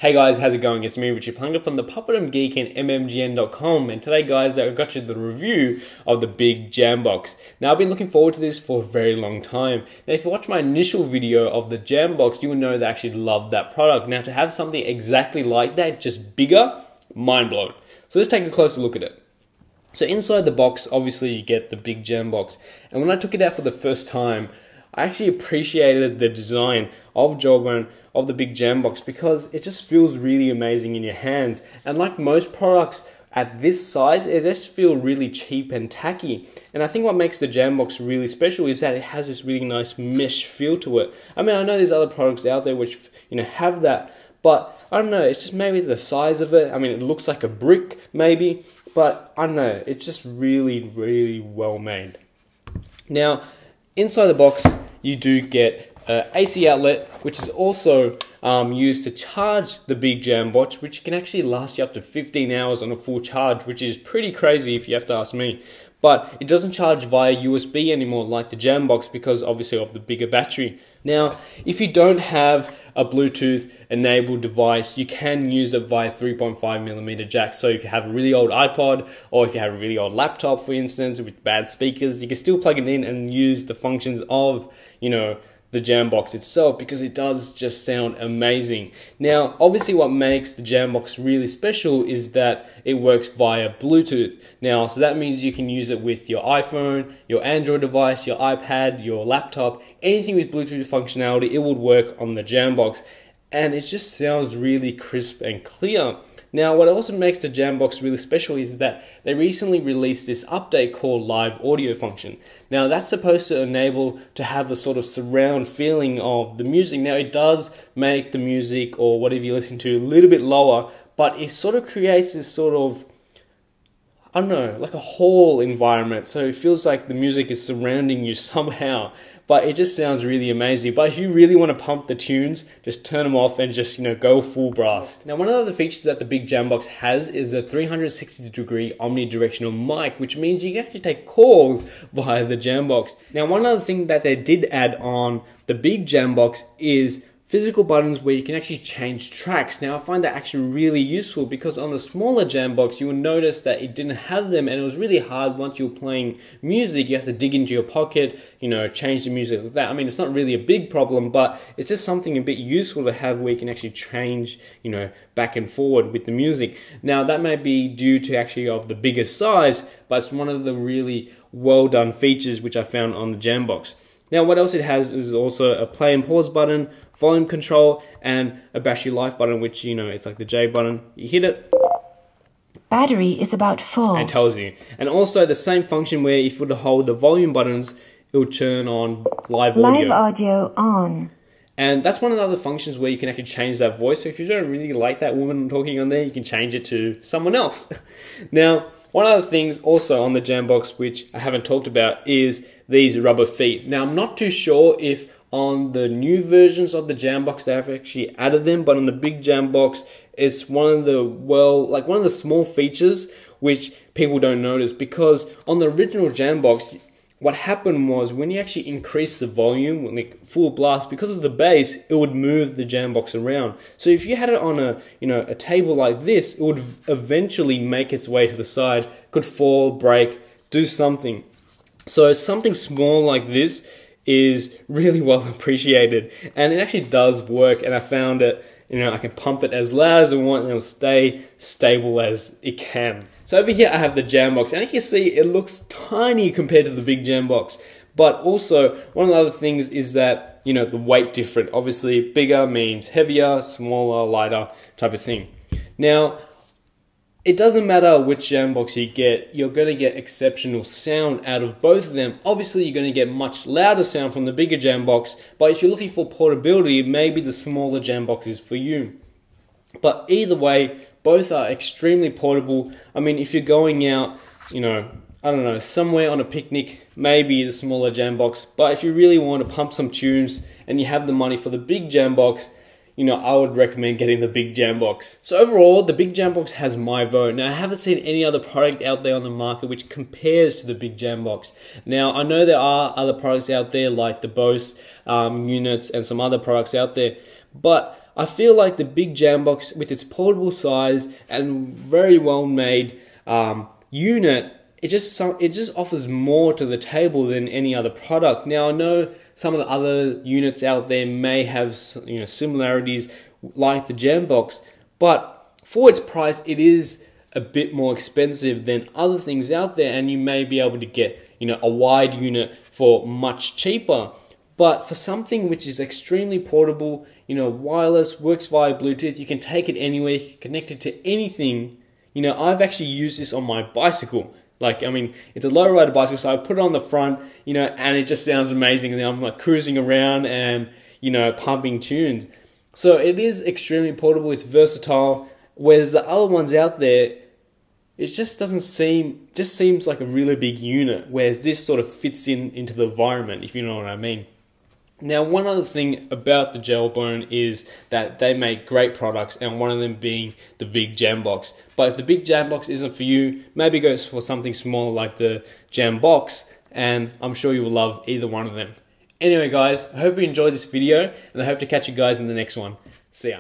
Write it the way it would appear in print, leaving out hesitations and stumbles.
Hey guys, how's it going? It's me, Richard Plunger from the Puppet Geek and MMGN.com, and today guys, I got you the review of the Big Jambox. Now I've been looking forward to this for a very long time. Now if you watch my initial video of the Jambox, you will know that I actually love that product. Now to have something exactly like that, just bigger, mind blown. So let's take a closer look at it. So inside the box, obviously you get the Big Jambox, and when I took it out for the first time, I actually appreciated the design of Jawbone of the Big Jambox because it just feels really amazing in your hands. And like most products at this size, it just feels really cheap and tacky. And I think what makes the Jambox really special is that it has this really nice mesh feel to it. I mean, I know there's other products out there which have that, but I don't know, it's just maybe the size of it. I mean, it looks like a brick maybe, but I don't know, it's just really, really well made. Now, inside the box, you do get an AC outlet, which is also used to charge the Big Jambox, which can actually last you up to 15 hours on a full charge, which is pretty crazy if you have to ask me. But it doesn't charge via USB anymore like the Jambox because obviously of the bigger battery. Now, if you don't have a Bluetooth enabled device, you can use it via 3.5mm jack. So if you have a really old iPod or if you have a really old laptop, for instance, with bad speakers, you can still plug it in and use the functions of, the Jambox itself, because it does just sound amazing. Now, obviously what makes the Jambox really special is that it works via Bluetooth. Now, so that means you can use it with your iPhone, your Android device, your iPad, your laptop, anything with Bluetooth functionality, it would work on the Jambox. And it just sounds really crisp and clear. Now, what also makes the Jambox really special is that they recently released this update called Live Audio function. Now, that's supposed to enable to have a sort of surround feeling of the music. Now, it does make the music or whatever you listen to a little bit lower, but it sort of creates this sort of, I don't know, like a hall environment. So it feels like the music is surrounding you somehow. But it just sounds really amazing. But if you really want to pump the tunes, just turn them off and just, go full blast. Now, one of the features that the Big Jambox has is a 360-degree omnidirectional mic, which means you can actually take calls via the Jambox. Now, one other thing that they did add on the Big Jambox is physical buttons where you can actually change tracks. Now I find that actually really useful because on the smaller Jambox you will notice that it didn't have them, and it was really hard once you were playing music. You have to dig into your pocket, change the music like that. I mean, it's not really a big problem, but it's just something a bit useful to have where you can actually change, back and forward with the music. Now that may be due to actually of the bigger size, but it's one of the really well done features which I found on the Jambox. Now what else it has is also a play and pause button, volume control, and a battery life button, which, it's like the J button. You hit it, battery is about full, and it tells you. And also the same function where if you were to hold the volume buttons, it will turn on live audio. Live audio on. And that's one of the other functions where you can actually change that voice. So if you don't really like that woman talking on there, you can change it to someone else. Now, one of the things also on the Jambox, which I haven't talked about, is these rubber feet. Now, I'm not too sure if on the new versions of the Jambox they have actually added them, but on the Big Jambox, it's one of the small features which people don't notice, because on the original Jambox, what happened was when you actually increase the volume, like full blast, because of the bass, it would move the Jambox around. So if you had it on a table like this, it would eventually make its way to the side, could fall, break, do something. So something small like this is really well appreciated, and it actually does work. And I found it, I can pump it as loud as I want and it'll stay stable as it can. So over here I have the Jambox, and you can see it looks tiny compared to the Big Jambox. But also, one of the other things is that, the weight different. Obviously, bigger means heavier, smaller, lighter type of thing. Now, it doesn't matter which Jambox you get, you're going to get exceptional sound out of both of them. Obviously, you're going to get much louder sound from the bigger Jambox, but if you're looking for portability, maybe the smaller Jambox is for you. But either way, both are extremely portable. I mean, if you're going out, I don't know, somewhere on a picnic, maybe the smaller Jambox. But if you really want to pump some tunes and you have the money for the Big Jambox, I would recommend getting the Big Jambox. So overall, the Big Jambox has my vote. Now, I haven't seen any other product out there on the market which compares to the Big Jambox. Now, I know there are other products out there like the Bose units and some other products out there, but I feel like the big Jambox, with its portable size and very well made unit, it just offers more to the table than any other product. Now I know some of the other units out there may have similarities like the Jambox, but for its price, it is a bit more expensive than other things out there, and you may be able to get a wide unit for much cheaper. But for something which is extremely portable, wireless, works via Bluetooth, you can take it anywhere, you can connect it to anything. I've actually used this on my bicycle. It's a low-rider bicycle, so I put it on the front, and it just sounds amazing. And I'm like cruising around and, pumping tunes. So it is extremely portable, it's versatile. Whereas the other ones out there, it just seems like a really big unit, whereas this sort of fits into the environment, if you know what I mean. Now, one other thing about the Gelbone is that they make great products, and one of them being the big Jambox. But if the big Jambox isn't for you, maybe go for something smaller like the Jambox, and I'm sure you will love either one of them. Anyway guys, I hope you enjoyed this video, and I hope to catch you guys in the next one. See ya.